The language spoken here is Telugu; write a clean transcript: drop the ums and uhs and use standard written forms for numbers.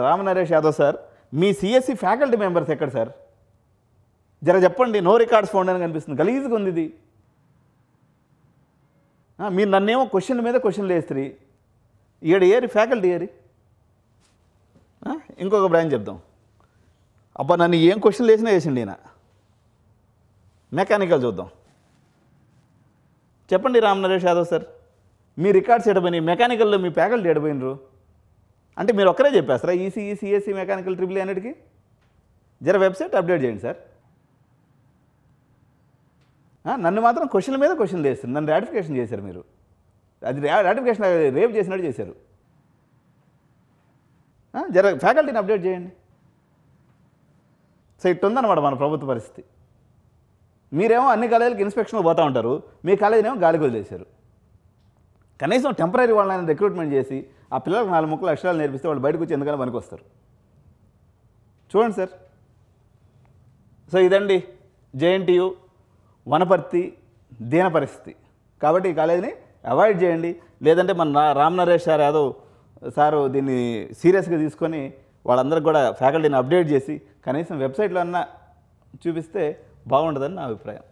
రామ్ నరేష్ యాదవ్ సార్, మీ సిఎస్సి ఫ్యాకల్టీ మెంబర్స్ ఎక్కడ సార్? జర చెప్పండి. నో రికార్డ్స్ ఫౌండ్ అని కనిపిస్తుంది. గలీజ్గా ఉంది ఇది. మీరు నన్నేమో క్వశ్చన్ మీద క్వశ్చన్లు వేస్తారు. ఏరి ఫ్యాకల్టీ ఏరి. ఇంకొక బ్రాంచ్ చెప్దాం. అబ్బా నన్ను ఏం క్వశ్చన్లు వేసినా వేసిండి ఈయన. మెకానికల్ చూద్దాం. చెప్పండి రామ్ నరేష్ యాదవ్ సార్, మీ రికార్డ్స్ ఎడపోయినాయి, మెకానికల్లో మీ ఫ్యాకల్టీ ఎడపోయినరు అంటే మీరు ఒక్కరే చెప్పేస్తారా? ఈసీఈ సిఎస్సి మెకానికల్ ట్రిపుల్ అన్నిటికీ జర వెబ్సైట్ అప్డేట్ చేయండి సార్. నన్ను మాత్రం క్వశ్చన్ల మీద క్వశ్చన్లు వేస్తారు. నన్ను రాటిఫికేషన్ చేశారు మీరు. అది రాటిఫికేషన్ రేపు చేసినట్టు చేశారు. జర ఫ్యాకల్టీని అప్డేట్ చేయండి. సో ఇట్టుందన్నమాట మన ప్రభుత్వ పరిస్థితి. మీరేమో అన్ని కాలేజీలకు ఇన్స్పెక్షన్కి పోతూ ఉంటారు, మీ కాలేజీనేమో గాలికి వదిలేశారు. కనీసం టెంపరీ వాళ్ళని రిక్రూట్మెంట్ చేసి ఆ పిల్లలకు 4 ముక్కలు అక్షరాలు నేర్పిస్తే వాళ్ళు బయటకు వచ్చి ఎందుకని పనికి వస్తారు. చూడండి సార్. సో ఇదండి జేఎన్టీయు వనపర్తి దీన పరిస్థితి. కాబట్టి ఈ కాలేజీని అవాయిడ్ చేయండి. లేదంటే మన రామ్ నరేష్ యాదవ్ సారు దీన్ని సీరియస్గా తీసుకొని వాళ్ళందరికీ కూడా ఫ్యాకల్టీని అప్డేట్ చేసి కనీసం వెబ్సైట్లో అన్నా చూపిస్తే బాగుంటుందని నా అభిప్రాయం.